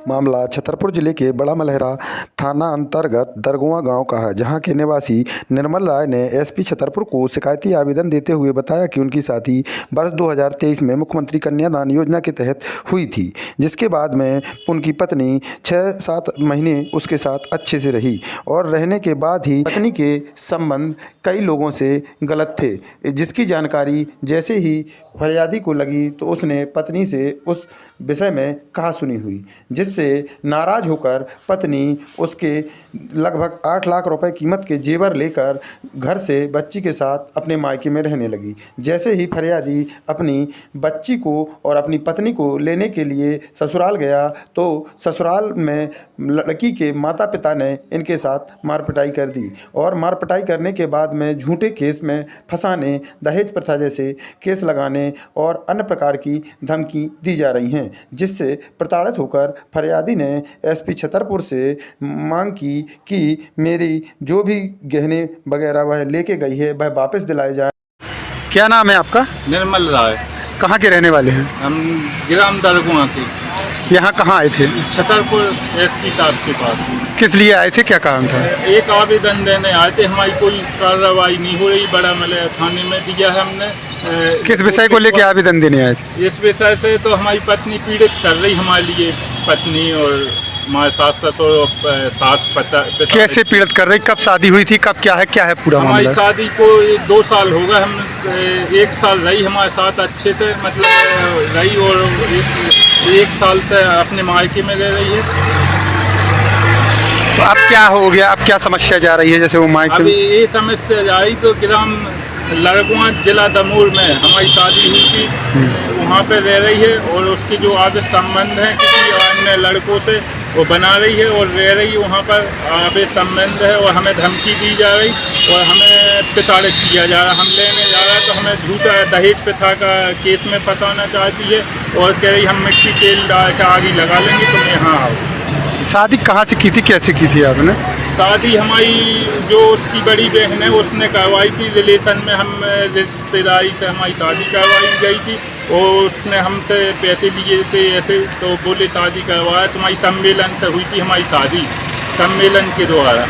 मामला छतरपुर जिले के बड़ा मलहरा थाना अंतर्गत दरगुआ गांव का है, जहां के निवासी निर्मल राय ने एसपी छतरपुर को शिकायती आवेदन देते हुए बताया कि उनकी शादी वर्ष 2023 में मुख्यमंत्री कन्यादान योजना के तहत हुई थी, जिसके बाद में उनकी पत्नी 6-7 महीने उसके साथ अच्छे से रही और रहने के बाद ही पत्नी के संबंध कई लोगों से गलत थे, जिसकी जानकारी जैसे ही फरियादी को लगी तो उसने पत्नी से उस विषय में कहा सुनी हुई, जिससे नाराज़ होकर पत्नी उसके लगभग 8 लाख रुपए कीमत के जेवर लेकर घर से बच्ची के साथ अपने मायके में रहने लगी। जैसे ही फरियादी अपनी बच्ची को और अपनी पत्नी को लेने के लिए ससुराल गया तो ससुराल में लड़की के माता पिता ने इनके साथ मार पिटाई कर दी और मार पिटाई करने के बाद में झूठे केस में फंसाने, दहेज प्रथा जैसे केस लगाने और अन्य प्रकार की धमकी दी जा रही हैं, जिससे प्रताड़ित होकर फरियादी ने एसपी छतरपुर से मांग की कि मेरी जो भी गहने वगैरह वह लेके गई है वह वापस दिलाए जाए। क्या नाम है आपका? निर्मल राय। कहाँ के रहने वाले हैं? हम ग्राम दरगुआ के। यहाँ कहाँ आए थे? छतरपुर एसपी साहब के पास। किस लिए आए थे, क्या कारण था? एक आवेदन देने आए थे, हमारी कोई कार्रवाई नहीं हो रही, बड़ा मलहरा थाने में दिया है हमने। किस विषय को लेकर आवेदन देने आए थे? इस विषय से तो हमारी पत्नी पीड़ित कर रही हमारे लिए, पत्नी और हमारे सास ससुर और सास पिता। कैसे पीड़ित कर रही? कब शादी हुई थी, कब क्या है पूरा मामला? हमारी शादी को 2 साल हो गए, हम 1 साल रही हमारे साथ अच्छे से, मतलब रही, और 1 साल से अपने मायके में रह रही है। तो अब क्या हो गया, अब क्या समस्या जा रही है? जैसे वो मायके अभी ये समस्या जा रही तो ग्राम लड़कुआ जिला दमोह में हमारी शादी हुई थी, वहाँ पे रह रही है और उसके जो आगे संबंध हैं किसी अन्य लड़कों से वो बना रही है और रह रही है, वहाँ पर आगे संबंध है और हमें धमकी दी जा रही और हमें प्रताड़ित किया जा रहा। हम लेने जा रहा तो हमें झूठा दहेज प्रथा का केस में फंसाना चाहती है और कह रही हम मिट्टी तेल डाल के आग लगा लेंगे, तुम यहाँ आओ। शादी कहाँ से की थी, कैसे की थी आपने? शादी हमारी जो उसकी बड़ी बहन है उसने करवाई थी, रिलेशन में हम रिश्तेदारी से हमारी शादी करवाई गई थी और उसने हमसे पैसे लिए थे ऐसे, तो बोले शादी करवाया, तुम्हारी सम्मेलन से हुई थी हमारी शादी, सम्मेलन के द्वारा।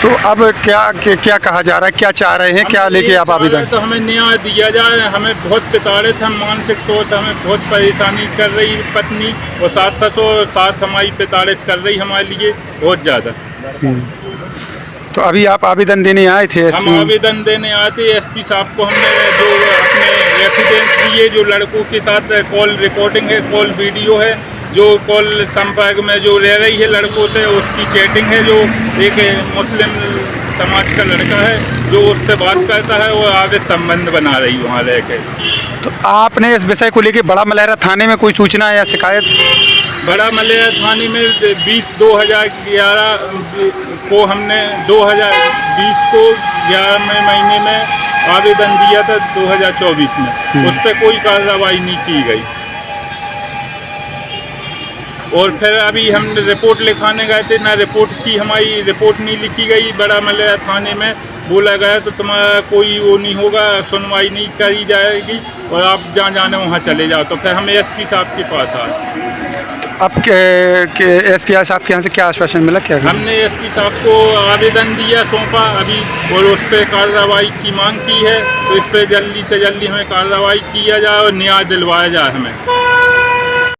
तो अब क्या कहा जा रहा है, क्या चाह रहे हैं, क्या लेके आप आवेदन? तो हमें न्याय दिया जाए, हमें बहुत प्रताड़ित, हम मानसिक तौर से हमें बहुत परेशानी कर रही पत्नी और सास ससुर, सास हमारी प्रताड़ित कर रही हमारे लिए बहुत ज़्यादा। तो अभी आप आवेदन देने आए थे? हम आवेदन देने आए थे एसपी साहब को, हमने जो अपने एविडेंस दिए, जो लड़कों के साथ कॉल रिकॉर्डिंग है, कॉल वीडियो है, जो कॉल संपर्क में जो रह रही है लड़कों से उसकी चैटिंग है, जो एक मुस्लिम समाज का लड़का है जो उससे बात करता है और आगे संबंध बना रही वहाँ रह के। तो आपने इस विषय को लेकर बड़ा मलहरा थाने में कोई सूचना या शिकायत? बड़ा मलहरा थाने में 2011 को हमने 2020 को 11वें महीने में आवेदन दिया था 2024 में, उस पर कोई कार्रवाई नहीं की गई और फिर अभी हम रिपोर्ट लिखाने गए थे, ना रिपोर्ट की, हमारी रिपोर्ट नहीं लिखी गई। बड़ा मलहरा थाने में बोला गया तो तुम्हारा कोई वो नहीं होगा, सुनवाई नहीं करी जाएगी और आप जहाँ जाने वहाँ चले जाओ। तो फिर हम एसपी साहब के पास आए। अब एसपी साहब के यहाँ से क्या आश्वासन मिला, क्या? हमने एसपी साहब को आवेदन दिया, सौंपा अभी, और उस पर कार्रवाई की मांग की है, तो इस पर जल्दी से जल्दी हमें कार्रवाई किया जाए और न्याय दिलवाया जाए हमें।